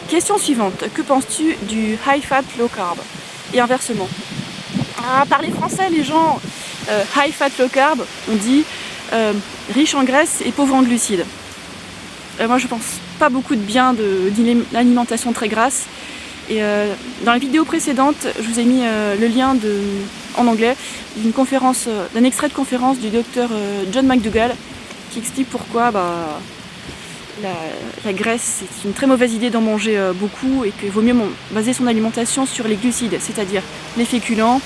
Question suivante. Que penses-tu du high fat low carb? Et inversement. Parler français, les gens. High fat low carb, on dit riche en graisse et pauvre en glucides. Moi, je pense pas beaucoup de bien d'une alimentation très grasse. Et dans la vidéo précédente, je vous ai mis le lien en anglais d'un extrait de conférence du docteur John McDougall qui explique pourquoi la graisse c'est une très mauvaise idée d'en manger beaucoup et qu'il vaut mieux baser son alimentation sur les glucides, c'est-à-dire les féculents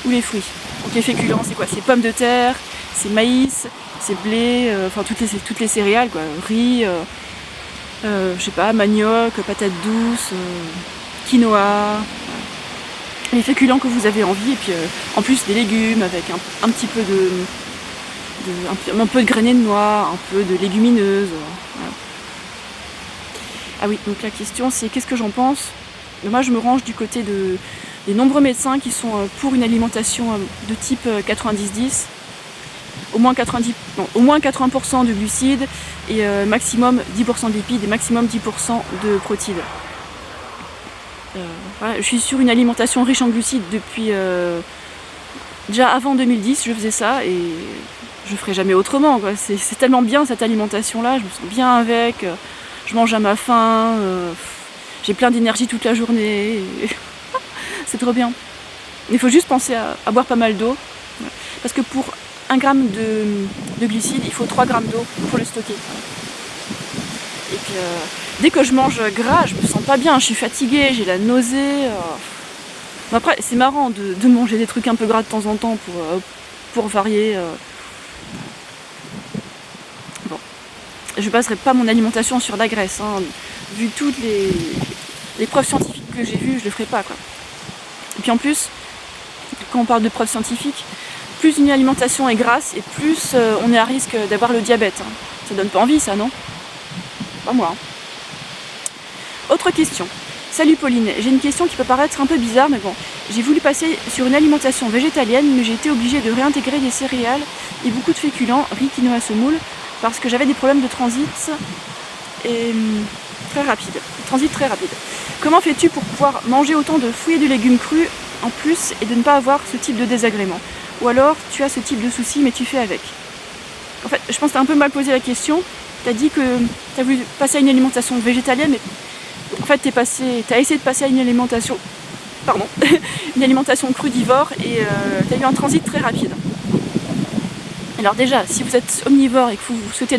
ou les fruits. Donc les féculents, c'est quoi? C'est pommes de terre, c'est maïs, c'est blé, enfin toutes les céréales, quoi, riz, je sais pas, manioc, patates douces, quinoa, les féculents que vous avez envie, et puis en plus des légumes avec un petit peu un peu de grainés de noix, un peu de légumineuses. Voilà. Ah oui, donc la question c'est qu'est-ce que j'en pense? Moi je me range du côté des nombreux médecins qui sont pour une alimentation de type 90-10, au moins 80% de glucides et maximum 10% de lipides et maximum 10% de protéines. Voilà, je suis sur une alimentation riche en glucides depuis déjà avant 2010, je faisais ça et je ferai jamais autrement, quoi. C'est tellement bien cette alimentation là, je me sens bien avec, je mange à ma faim, j'ai plein d'énergie toute la journée et c'est trop bien. Il faut juste penser à boire pas mal d'eau, parce que pour 1 gramme de glucides il faut 3 grammes d'eau pour le stocker. Et puis dès que je mange gras, je me sens pas bien, je suis fatiguée, j'ai la nausée. Bon, après, c'est marrant de manger des trucs un peu gras de temps en temps pour varier. Bon, je baserai pas mon alimentation sur la graisse, hein. Vu toutes les preuves scientifiques que j'ai vues, je le ferai pas, quoi. Et puis en plus, quand on parle de preuves scientifiques, plus une alimentation est grasse et plus on est à risque d'avoir le diabète, hein. Ça donne pas envie, ça, non? Pas moi, hein. Autre question. Salut Pauline, j'ai une question qui peut paraître un peu bizarre, mais bon. J'ai voulu passer sur une alimentation végétalienne, mais j'ai été obligée de réintégrer des céréales et beaucoup de féculents, riz, quinoa, semoule, parce que j'avais des problèmes de transit très rapide. Comment fais-tu pour pouvoir manger autant de fruits et de légumes crus en plus et de ne pas avoir ce type de désagrément? Ou alors tu as ce type de soucis mais tu fais avec? En fait, je pense que tu as un peu mal posé la question. Tu as dit que tu as voulu passer à une alimentation végétalienne, mais en fait, tu as essayé de passer à une alimentation crudivore et tu as eu un transit très rapide. Alors déjà, si vous êtes omnivore et que vous souhaitez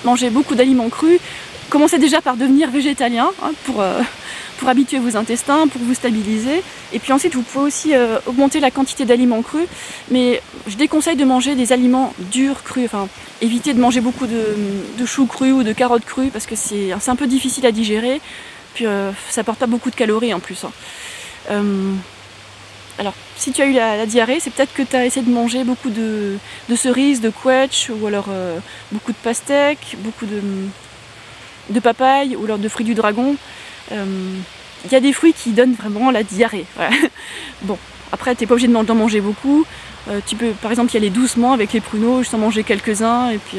manger beaucoup d'aliments crus, commencez déjà par devenir végétalien, hein, pour habituer vos intestins, pour vous stabiliser. Et puis ensuite, vous pouvez aussi augmenter la quantité d'aliments crus, mais je déconseille de manger des aliments durs, crus, enfin, éviter de manger beaucoup de choux crus ou de carottes crues, parce que c'est un peu difficile à digérer, puis ça apporte pas beaucoup de calories en plus, hein. Alors, si tu as eu la diarrhée, c'est peut-être que tu as essayé de manger beaucoup de cerises, de quetch, ou alors beaucoup de pastèques, beaucoup de papaye, ou alors de fruits du dragon. Il y a des fruits qui donnent vraiment la diarrhée. Voilà. Bon, après, t'es pas obligé d'en manger beaucoup. Tu peux, par exemple, y aller doucement avec les pruneaux, juste en manger quelques-uns, et puis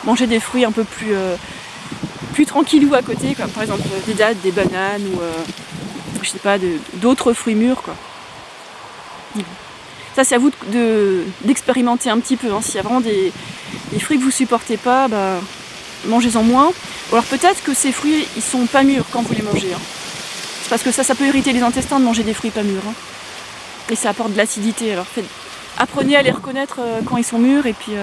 manger des fruits un peu plus tranquillou à côté, comme par exemple des dattes, des bananes, ou je sais pas, d'autres fruits mûrs, quoi. Ça, c'est à vous d'expérimenter un petit peu, hein. S'il y a vraiment des fruits que vous supportez pas, mangez-en moins. Ou alors peut-être que ces fruits, ils sont pas mûrs quand vous les mangez, hein. C'est parce que ça peut irriter les intestins de manger des fruits pas mûrs, hein. Et ça apporte de l'acidité. Alors apprenez à les reconnaître quand ils sont mûrs, et puis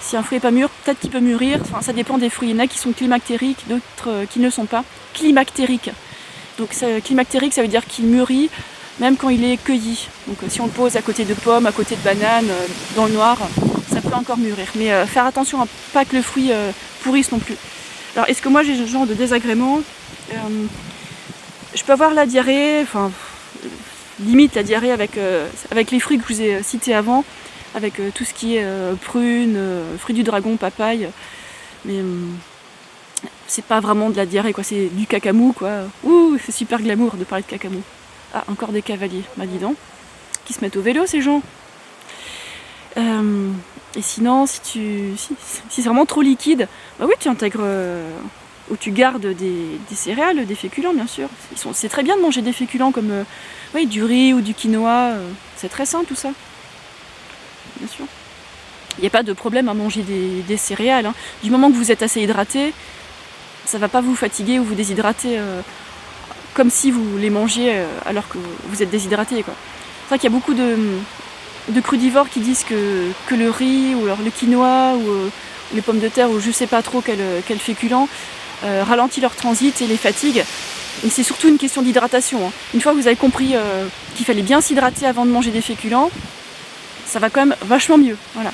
si un fruit est pas mûr, peut-être qu'il peut mûrir. Enfin, ça dépend des fruits. Il y en a qui sont climactériques, d'autres qui ne sont pas climactériques. Donc climactérique, ça veut dire qu'il mûrit même quand il est cueilli. Donc si on le pose à côté de pommes, à côté de bananes, dans le noir, ça peut encore mûrir. Mais faire attention à pas que le fruit pourrisse non plus. Alors est-ce que moi j'ai ce genre de désagrément? Je peux avoir la diarrhée, enfin limite la diarrhée avec les fruits que je vous ai cités avant, avec tout ce qui est prunes, fruits du dragon, papaye. Mais c'est pas vraiment de la diarrhée, quoi, c'est du cacamou, quoi. Ouh, c'est super glamour de parler de cacamou. Ah, encore des cavaliers, bah dis donc, qui se mettent au vélo ces gens. Et sinon, si c'est vraiment trop liquide, bah oui, tu intègres où tu gardes des céréales, des féculents bien sûr. C'est très bien de manger des féculents comme oui, du riz ou du quinoa, c'est très sain tout ça, bien sûr. Il n'y a pas de problème à manger des céréales, hein. Du moment que vous êtes assez hydraté, ça ne va pas vous fatiguer ou vous déshydrater comme si vous les mangiez alors que vous êtes déshydraté, quoi. C'est vrai qu'il y a beaucoup de crudivores qui disent que le riz ou alors le quinoa ou les pommes de terre ou je sais pas trop quel féculent ralentit leur transit et les fatigue. Et c'est surtout une question d'hydratation, hein. Une fois que vous avez compris qu'il fallait bien s'hydrater avant de manger des féculents, ça va quand même vachement mieux. Voilà.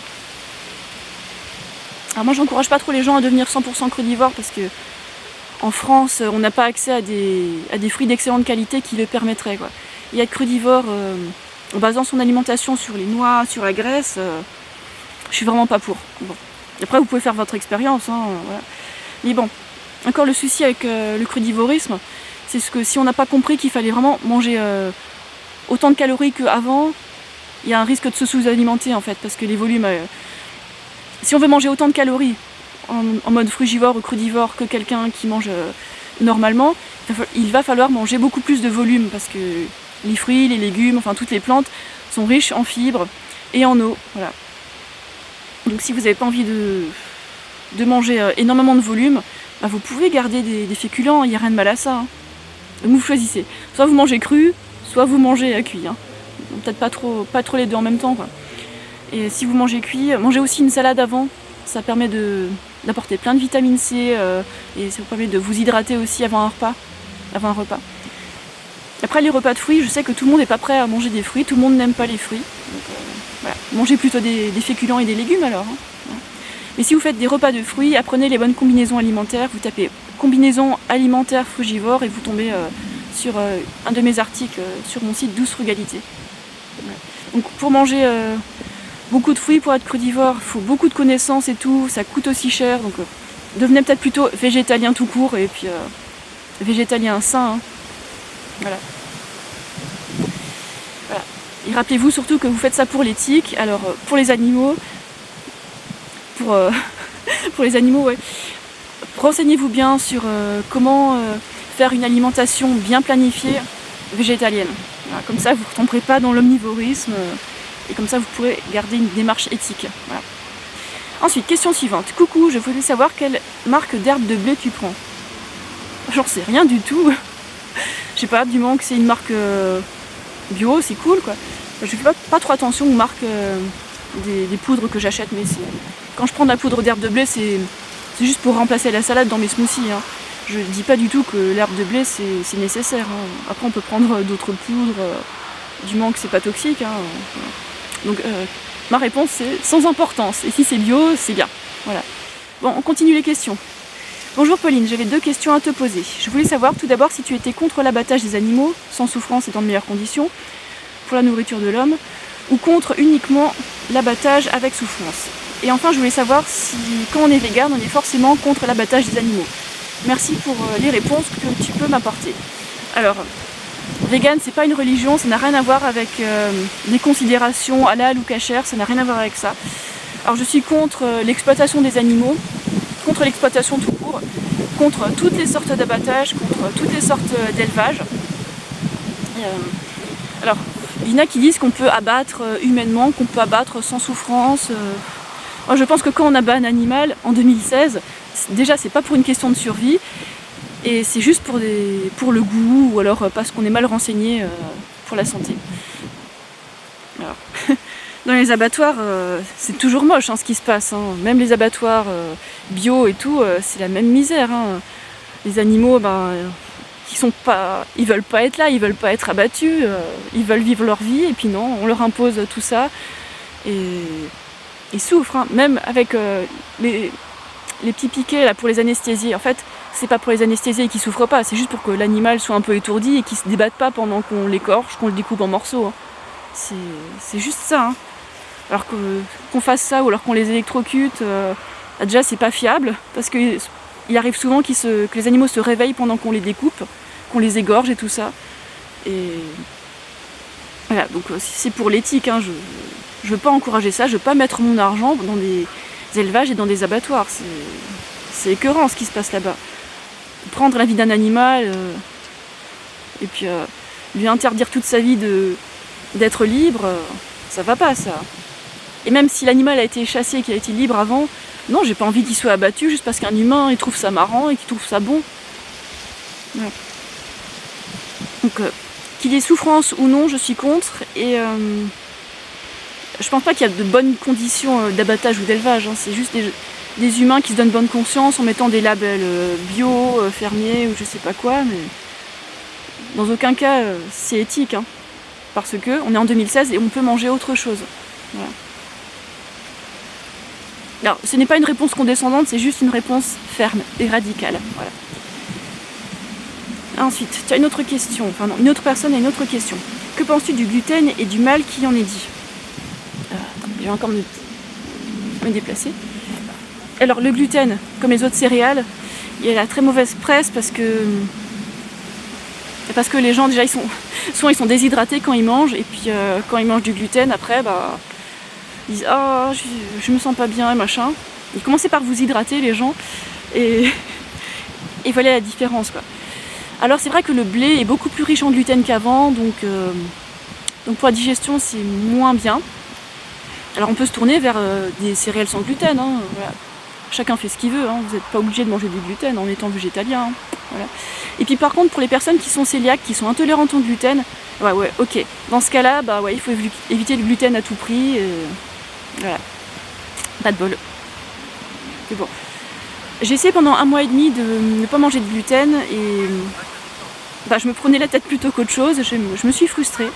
Alors moi j'encourage pas trop les gens à devenir 100% crudivores parce que en France on n'a pas accès à des fruits d'excellente qualité qui le permettraient, quoi. Et être crudivore en basant son alimentation sur les noix, sur la graisse, je suis vraiment pas pour. Bon. Après vous pouvez faire votre expérience, hein, voilà. Mais bon, encore le souci avec le crudivorisme, c'est que si on n'a pas compris qu'il fallait vraiment manger autant de calories qu'avant, il y a un risque de se sous-alimenter en fait, parce que les volumes... si on veut manger autant de calories en mode frugivore ou crudivore que quelqu'un qui mange normalement, il va falloir manger beaucoup plus de volume, parce que les fruits, les légumes, enfin toutes les plantes sont riches en fibres et en eau. Voilà. Donc si vous n'avez pas envie de manger énormément de volume, bah vous pouvez garder des féculents, il n'y a rien de mal à ça, hein. Vous choisissez. Soit vous mangez cru, soit vous mangez cuit, hein. Peut-être pas trop les deux en même temps, quoi. Et si vous mangez cuit, mangez aussi une salade avant. Ça permet d'apporter plein de vitamine C et ça vous permet de vous hydrater aussi avant un repas. Après les repas de fruits, je sais que tout le monde n'est pas prêt à manger des fruits, tout le monde n'aime pas les fruits. Donc, voilà. Mangez plutôt des féculents et des légumes alors, hein. Mais si vous faites des repas de fruits, apprenez les bonnes combinaisons alimentaires, vous tapez combinaison alimentaire frugivore et vous tombez sur un de mes articles sur mon site 12 frugalités. Voilà. Donc pour manger beaucoup de fruits, pour être crudivore, il faut beaucoup de connaissances et tout, ça coûte aussi cher, donc devenez peut-être plutôt végétalien tout court et puis végétalien sain, hein. Voilà. Voilà. Et rappelez-vous surtout que vous faites ça pour l'éthique, alors pour les animaux, pour les animaux, ouais. Renseignez-vous bien sur comment faire une alimentation bien planifiée végétalienne. Voilà, comme ça, vous ne retomberez pas dans l'omnivorisme et comme ça, vous pourrez garder une démarche éthique. Voilà. Ensuite, question suivante. Coucou, je voulais savoir quelle marque d'herbe de blé tu prends. J'en sais rien du tout. Je sais pas, du moment que c'est une marque bio, c'est cool, quoi. Je fais pas trop attention aux marques des poudres que j'achète, mais quand je prends de la poudre d'herbe de blé, c'est juste pour remplacer la salade dans mes smoothies, hein. Je dis pas du tout que l'herbe de blé c'est nécessaire, hein. Après on peut prendre d'autres poudres du moment que c'est pas toxique, hein. Donc ma réponse c'est sans importance, et si c'est bio, c'est bien. Voilà. Bon, on continue les questions. Bonjour Pauline, j'avais 2 questions à te poser. Je voulais savoir tout d'abord si tu étais contre l'abattage des animaux, sans souffrance et dans de meilleures conditions, pour la nourriture de l'homme, ou contre uniquement l'abattage avec souffrance. Et enfin, je voulais savoir si, quand on est vegan, on est forcément contre l'abattage des animaux. Merci pour les réponses que tu peux m'apporter. Alors, vegan, c'est pas une religion, ça n'a rien à voir avec des considérations halal ou kasher, ça n'a rien à voir avec ça. Alors, je suis contre l'exploitation des animaux, contre l'exploitation tout court, contre toutes les sortes d'abattage, contre toutes les sortes d'élevage. Alors, il y en a qui disent qu'on peut abattre humainement, qu'on peut abattre sans souffrance. Moi, je pense que quand on abat un animal en 2016, déjà c'est pas pour une question de survie, et c'est juste pour le goût, ou alors parce qu'on est mal renseigné pour la santé. Alors, dans les abattoirs, c'est toujours moche, hein, ce qui se passe, hein. Même les abattoirs bio et tout, c'est la même misère, hein. Les animaux, ils veulent pas être là, ils veulent pas être abattus, ils veulent vivre leur vie, et puis non, on leur impose tout ça, et ils souffrent, hein. Même avec les petits piquets là, pour les anesthésier. En fait, c'est pas pour les anesthésier qu'ils souffrent pas, c'est juste pour que l'animal soit un peu étourdi et qu'il se débatte pas pendant qu'on l'écorche, qu'on le découpe en morceaux, hein. C'est juste ça, hein. Alors qu'on fasse ça ou alors qu'on les électrocute, déjà c'est pas fiable, parce qu'il arrive souvent que les animaux se réveillent pendant qu'on les découpe, qu'on les égorge et tout ça. Et voilà, donc si c'est pour l'éthique, hein, je veux pas encourager ça, je veux pas mettre mon argent dans des élevages et dans des abattoirs. C'est écœurant ce qui se passe là-bas. prendre la vie d'un animal et puis lui interdire toute sa vie d'être libre, ça va pas ça. Et même si l'animal a été chassé et qu'il a été libre avant, non, j'ai pas envie qu'il soit abattu juste parce qu'un humain il trouve ça marrant et qu'il trouve ça bon. Ouais. Donc qu'il y ait souffrance ou non, je suis contre, et je pense pas qu'il y a de bonnes conditions d'abattage ou d'élevage, hein. C'est juste des humains qui se donnent bonne conscience en mettant des labels bio, fermiers ou je sais pas quoi, mais dans aucun cas c'est éthique, hein, parce que on est en 2016 et on peut manger autre chose. Voilà. Alors, ce n'est pas une réponse condescendante, c'est juste une réponse ferme et radicale. Voilà. Ensuite, tu as une autre question, enfin non, une autre personne a une autre question. Que penses-tu du gluten et du mal qui en est dit? Je vais encore me déplacer. Alors le gluten, comme les autres céréales, il y a la très mauvaise presse parce que les gens déjà souvent ils sont déshydratés quand ils mangent, et puis quand ils mangent du gluten après ils disent ah je me sens pas bien et machin. Ils commencent par vous hydrater les gens et voilà la différence quoi. Alors c'est vrai que le blé est beaucoup plus riche en gluten qu'avant, donc pour la digestion c'est moins bien. Alors on peut se tourner vers des céréales sans gluten, hein, voilà. Chacun fait ce qu'il veut, hein. Vous n'êtes pas obligé de manger du gluten en étant végétalien, hein. Voilà. Et puis par contre pour les personnes qui sont cœliaques, qui sont intolérantes au gluten, ouais ok, dans ce cas là il faut éviter le gluten à tout prix, voilà, pas de bol. Mais bon, j'ai essayé pendant 1 mois et demi de ne pas manger de gluten et je me prenais la tête plutôt qu'autre chose, je me suis frustrée.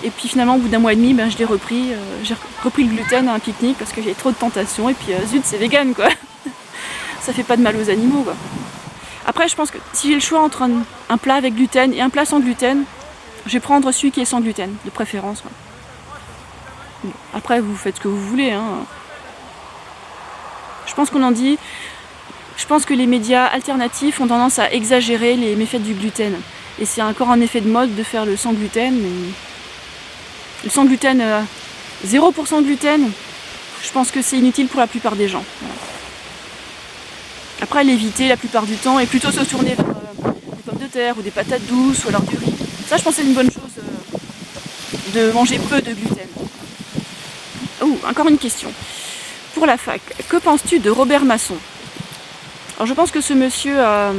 Et puis finalement, au bout d'1 mois et demi, je l'ai repris. J'ai repris le gluten à un pique-nique parce que j'avais trop de tentations. Et puis zut, c'est vegan quoi. Ça fait pas de mal aux animaux quoi. Après, je pense que si j'ai le choix entre un plat avec gluten et un plat sans gluten, je vais prendre celui qui est sans gluten, de préférence, quoi. Bon, après, vous faites ce que vous voulez, hein. Je pense que les médias alternatifs ont tendance à exagérer les méfaits du gluten. Et c'est encore un effet de mode de faire le sans gluten, mais le sans gluten, 0% gluten, je pense que c'est inutile pour la plupart des gens. Voilà. Après, l'éviter la plupart du temps et plutôt se tourner vers des pommes de terre ou des patates douces ou alors du riz. Ça, je pense que c'est une bonne chose de manger peu de gluten. Oh, encore une question. Pour la fac, que penses-tu de Robert Masson? Alors, je pense que ce monsieur a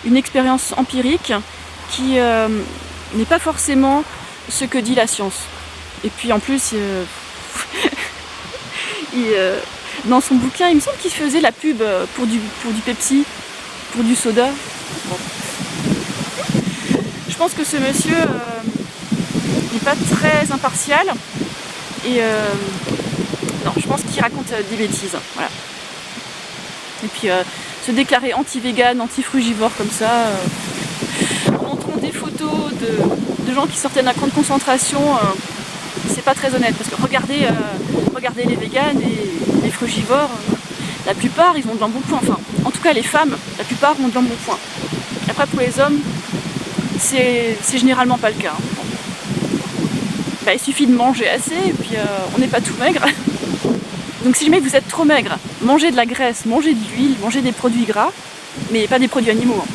une expérience empirique qui n'est pas forcément ce que dit la science. Et puis en plus, dans son bouquin, il me semble qu'il faisait la pub pour du Pepsi, pour du soda. Bon. Je pense que ce monsieur n'est pas très impartial et non, je pense qu'il raconte des bêtises. Voilà. Et puis se déclarer anti-vegan, anti-frugivore comme ça, en montrant des photos de gens qui sortaient d'un camp de concentration, c'est pas très honnête parce que regardez les véganes et les frugivores, la plupart ils ont de l'embonpoint, enfin en tout cas les femmes, la plupart ont de l'embonpoint. Après pour les hommes, c'est généralement pas le cas, hein. Il suffit de manger assez et puis on n'est pas tout maigre. Donc si jamais vous êtes trop maigre, mangez de la graisse, mangez de l'huile, mangez des produits gras, mais pas des produits animaux, hein.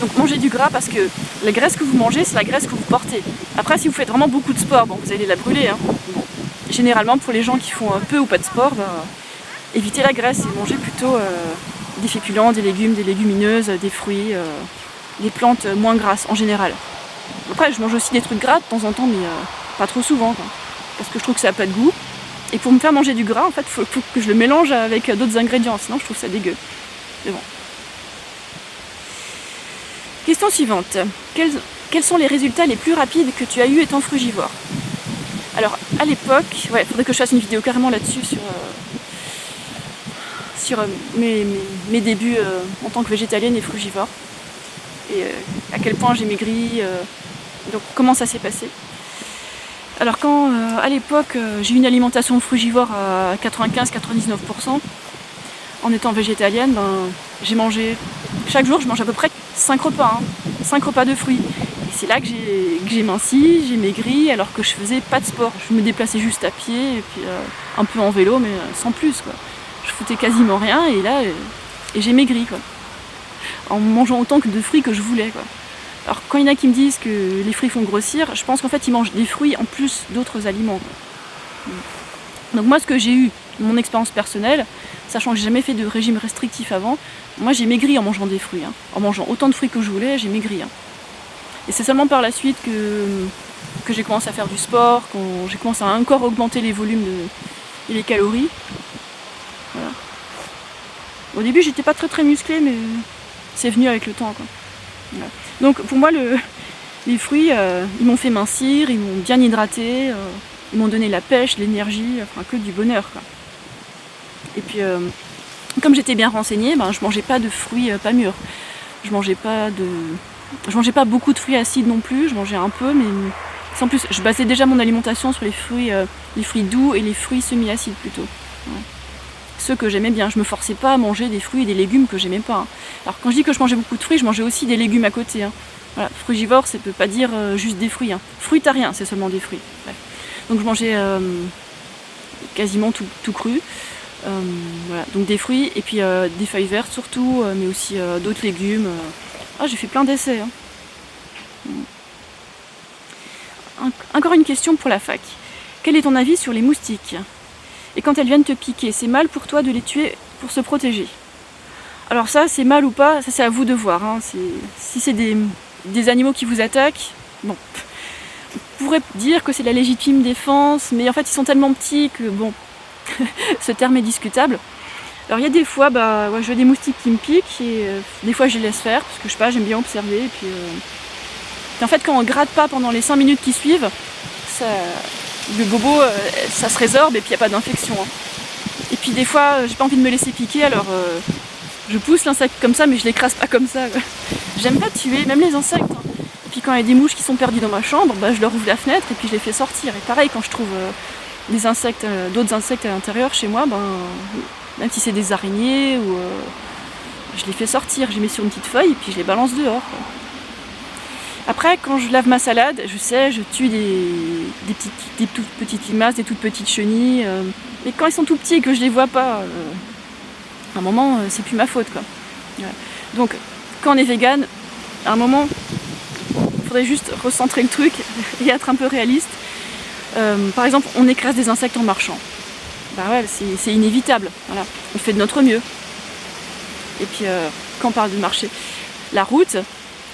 Donc mangez du gras parce que la graisse que vous mangez, c'est la graisse que vous portez. Après, si vous faites vraiment beaucoup de sport, vous allez la brûler, hein. Bon. Généralement, pour les gens qui font peu ou pas de sport, évitez la graisse et mangez plutôt des féculents, des légumes, des légumineuses, des fruits, des plantes moins grasses en général. Après, je mange aussi des trucs gras de temps en temps, mais pas trop souvent, quoi, parce que je trouve que ça n'a pas de goût. Et pour me faire manger du gras, en fait, faut que je le mélange avec d'autres ingrédients, sinon je trouve ça dégueu. Mais bon. Question suivante. Quels sont les résultats les plus rapides que tu as eu étant frugivore? Alors, à l'époque, faudrait que je fasse une vidéo carrément là-dessus sur mes débuts en tant que végétalienne et frugivore. Et à quel point j'ai maigri, donc comment ça s'est passé. Alors quand, à l'époque, j'ai eu une alimentation frugivore à 95-99%, en étant végétalienne, j'ai mangé, chaque jour je mange à peu près 5 repas, hein, 5 repas de fruits. Et c'est là que j'ai minci, j'ai maigri, alors que je faisais pas de sport. Je me déplaçais juste à pied, et puis un peu en vélo, mais sans plus, quoi. Je foutais quasiment rien, et là, j'ai maigri, quoi. en mangeant autant que de fruits que je voulais, quoi. Alors quand il y en a qui me disent que les fruits font grossir, je pense qu'en fait ils mangent des fruits en plus d'autres aliments, quoi. Donc moi ce que j'ai eu, mon expérience personnelle, sachant que j'ai jamais fait de régime restrictif avant, moi j'ai maigri en mangeant des fruits, hein. En mangeant autant de fruits que je voulais, j'ai maigri, hein. Et c'est seulement par la suite que j'ai commencé à faire du sport, quand j'ai commencé à encore augmenter les volumes et les calories. Voilà. Au début j'étais pas très musclée, mais c'est venu avec le temps, quoi. Voilà. Donc pour moi les fruits ils m'ont fait mincir, ils m'ont bien hydraté, ils m'ont donné la pêche, l'énergie, enfin que du bonheur, quoi. Et puis comme j'étais bien renseignée, je mangeais pas de fruits pas mûrs. Je mangeais pas beaucoup de fruits acides non plus, je mangeais un peu, mais en plus je basais déjà mon alimentation sur les fruits doux et les fruits semi-acides plutôt. Ouais. Ceux que j'aimais bien, je me forçais pas à manger des fruits et des légumes que j'aimais pas, hein. Alors quand je dis que je mangeais beaucoup de fruits, je mangeais aussi des légumes à côté, hein. Voilà, frugivore, ça peut pas dire juste des fruits, hein. Fruitarien, c'est seulement des fruits. Ouais. Donc je mangeais quasiment tout cru. Voilà, donc des fruits et puis des feuilles vertes surtout, mais aussi d'autres légumes. Ah, j'ai fait plein d'essais, hein. Encore une question pour la fac. Quel est ton avis sur les moustiques? Et quand elles viennent te piquer, c'est mal pour toi de les tuer pour se protéger? Alors ça, c'est mal ou pas, ça c'est à vous de voir, hein. Si c'est des animaux qui vous attaquent, bon, on pourrait dire que c'est la légitime défense, mais en fait ils sont tellement petits que bon, ce terme est discutable. Alors il y a des fois, je vois des moustiques qui me piquent et des fois je les laisse faire parce que je sais pas, j'aime bien observer. Et puis en fait quand on gratte pas pendant les 5 minutes qui suivent, le bobo ça se résorbe et puis il n'y a pas d'infection, hein. Et puis des fois j'ai pas envie de me laisser piquer, alors je pousse l'insecte comme ça, mais je l'écrase pas comme ça, quoi. J'aime pas tuer, même les insectes, hein. Et puis quand il y a des mouches qui sont perdues dans ma chambre, je leur ouvre la fenêtre et puis je les fais sortir. Et pareil quand je trouve des insectes, d'autres insectes à l'intérieur chez moi, même si c'est des araignées, ou je les fais sortir, je les mets sur une petite feuille et puis je les balance dehors, quoi. Après, quand je lave ma salade, je tue des toutes petites limaces, des toutes petites chenilles. Mais quand ils sont tout petits et que je les vois pas, à un moment, c'est plus ma faute, quoi. Voilà. Donc, quand on est vegan, à un moment, il faudrait juste recentrer le truc et être un peu réaliste. Par exemple, on écrase des insectes en marchant. Ouais, c'est inévitable. Voilà. On fait de notre mieux. Et puis, quand on parle de marcher, la route,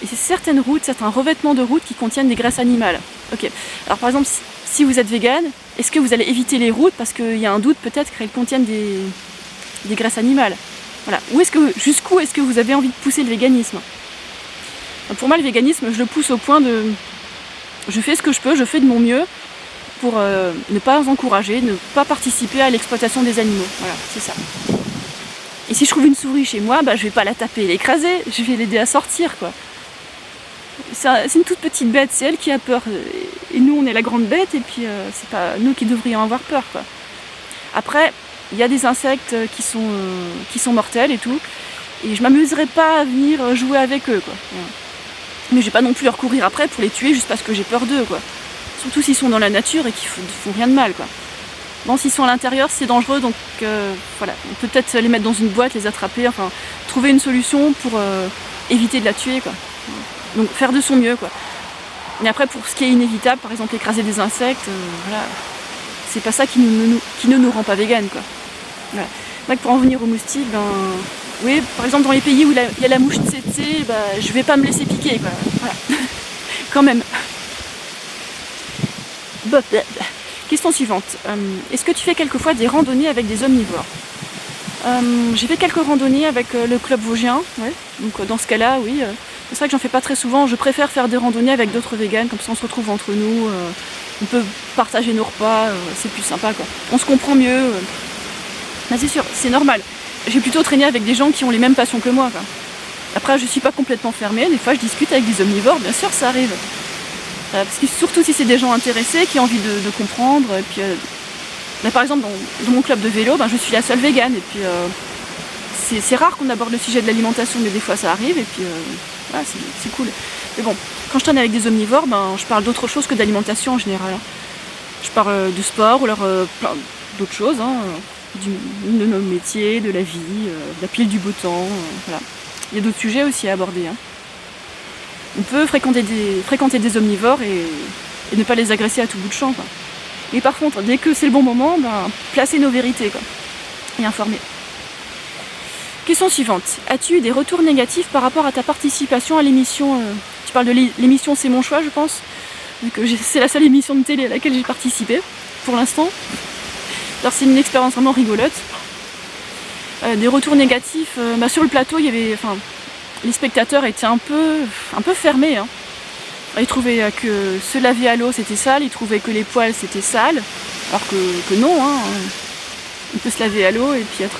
et c'est certaines routes, certains revêtements de route qui contiennent des graisses animales. Ok. Alors par exemple, si vous êtes vegan, est-ce que vous allez éviter les routes parce qu'il y a un doute peut-être qu'elles contiennent des graisses animales? Voilà. Jusqu'où est-ce que vous avez envie de pousser le véganisme? Pour moi, le véganisme, je le pousse au point de... Je fais ce que je peux, je fais de mon mieux pour ne pas encourager, ne pas participer à l'exploitation des animaux. Voilà, c'est ça. Et si je trouve une souris chez moi, je vais pas la taper et l'écraser, je vais l'aider à sortir, quoi. C'est une toute petite bête, c'est elle qui a peur. Et nous, on est la grande bête, et puis c'est pas nous qui devrions avoir peur, quoi. Après, il y a des insectes qui sont mortels et tout, et je m'amuserai pas à venir jouer avec eux, quoi. Mais je vais pas non plus leur courir après pour les tuer juste parce que j'ai peur d'eux, quoi. Surtout s'ils sont dans la nature et qu'ils font rien de mal, quoi. Bon, s'ils sont à l'intérieur, c'est dangereux, donc voilà, on peut peut-être les mettre dans une boîte, les attraper, enfin, trouver une solution pour éviter de la tuer, quoi. Donc faire de son mieux, quoi. Mais après, pour ce qui est inévitable, par exemple écraser des insectes, voilà, c'est pas ça qui ne nous rend pas vegan, quoi. Voilà. Donc pour en venir aux moustiques, oui, par exemple dans les pays où il y a la mouche tsetse, je vais pas me laisser piquer, quoi. Voilà. Quand même. Question suivante. Est-ce que tu fais quelquefois des randonnées avec des omnivores? J'ai fait quelques randonnées avec le club vosgien, ouais. Donc dans ce cas-là, oui. C'est vrai que j'en fais pas très souvent. Je préfère faire des randonnées avec d'autres véganes, comme ça on se retrouve entre nous. On peut partager nos repas, c'est plus sympa, quoi. On se comprend mieux. C'est sûr, c'est normal. J'ai plutôt traîné avec des gens qui ont les mêmes passions que moi, quoi. Après, je suis pas complètement fermée. Des fois, je discute avec des omnivores, bien sûr, ça arrive. Parce que surtout si c'est des gens intéressés, qui ont envie de comprendre. Et puis, par exemple, dans mon club de vélo, je suis la seule végane. Et puis, c'est rare qu'on aborde le sujet de l'alimentation, mais des fois ça arrive. Et puis, voilà, c'est cool. Mais bon, quand je traîne avec des omnivores, je parle d'autre chose que d'alimentation en général. Je parle de sport ou alors plein d'autres choses, hein, de nos métiers, de la vie, de la pile du beau temps, voilà. Il y a d'autres sujets aussi à aborder. Hein. On peut fréquenter des omnivores et ne pas les agresser à tout bout de champ. Quoi. Mais par contre, dès que c'est le bon moment, placer nos vérités quoi, et informer. Question suivante. As-tu eu des retours négatifs par rapport à ta participation à l'émission Tu parles de l'émission C'est mon choix, je pense. Vu que c'est la seule émission de télé à laquelle j'ai participé, pour l'instant. Alors c'est une expérience vraiment rigolote. Des retours négatifs. Sur le plateau, il y avait... les spectateurs étaient un peu fermés. Hein. Ils trouvaient que se laver à l'eau c'était sale, ils trouvaient que les poils c'était sale, alors que non, hein. On peut se laver à l'eau et puis être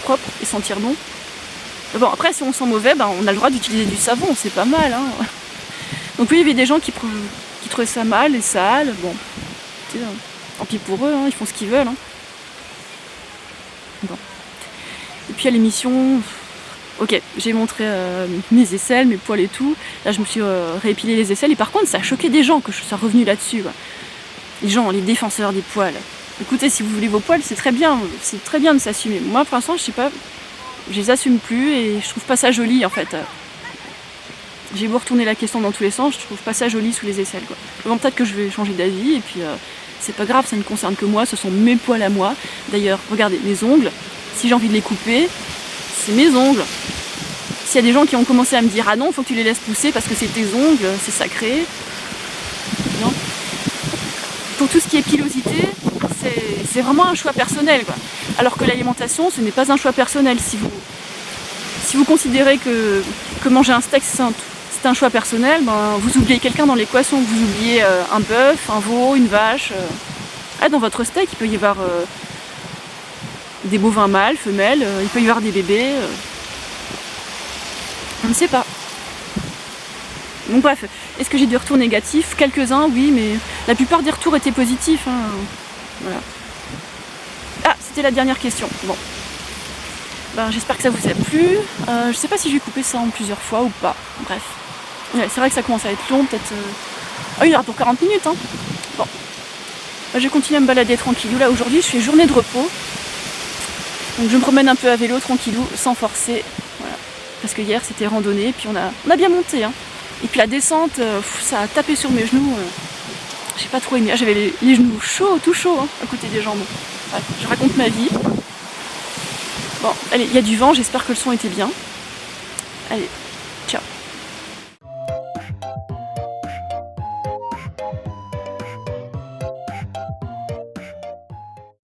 propre et sentir bon. Mais bon, après si on sent mauvais, on a le droit d'utiliser du savon, c'est pas mal. Hein. Donc oui, il y avait des gens qui trouvaient ça mal et sale, bon, tant pis pour eux, hein, ils font ce qu'ils veulent. Hein. Bon. Et puis à l'émission... Ok, j'ai montré mes aisselles, mes poils et tout. Là, je me suis réépilé les aisselles. Et par contre, ça a choqué des gens que je sois revenue là-dessus. Quoi. Les gens, les défenseurs des poils. Écoutez, si vous voulez vos poils, c'est très bien de s'assumer. Moi, pour l'instant, je sais pas, je les assume plus et je trouve pas ça joli, en fait. J'ai beau retourner la question dans tous les sens, je trouve pas ça joli sous les aisselles. Quoi. Bon, peut-être que je vais changer d'avis et puis c'est pas grave, ça ne concerne que moi. Ce sont mes poils à moi. D'ailleurs, regardez mes ongles. Si j'ai envie de les couper, c'est mes ongles. S'il y a des gens qui ont commencé à me dire ah non, faut que tu les laisses pousser parce que c'est tes ongles, c'est sacré. Non. Pour tout ce qui est pilosité, c'est vraiment un choix personnel. Quoi. Alors que l'alimentation, ce n'est pas un choix personnel. Si vous considérez que manger un steak c'est un choix personnel, vous oubliez quelqu'un dans l'équation. Vous oubliez un bœuf, un veau, une vache. Dans votre steak, il peut y avoir des bovins mâles, femelles, il peut y avoir des bébés. On ne sait pas. Donc bref, est-ce que j'ai des retours négatifs? Quelques-uns, oui, mais la plupart des retours étaient positifs. Hein. Voilà. Ah, c'était la dernière question. Bon. J'espère que ça vous a plu. Je sais pas si je vais couper ça en plusieurs fois ou pas. Bref. Ouais, c'est vrai que ça commence à être long, peut-être... il est là pour 40 minutes. Hein. Bon. Je vais continuer à me balader tranquillou. Là, aujourd'hui, je fais journée de repos. Donc je me promène un peu à vélo tranquillou, sans forcer. Voilà. Parce que hier, c'était randonnée, puis on a bien monté. Hein. Et puis la descente, ça a tapé sur mes genoux. J'ai pas trop aimé. J'avais les genoux chauds, tout chauds, hein, à côté des jambes. Bref, je raconte ma vie. Bon, allez, il y a du vent, j'espère que le son était bien. Allez,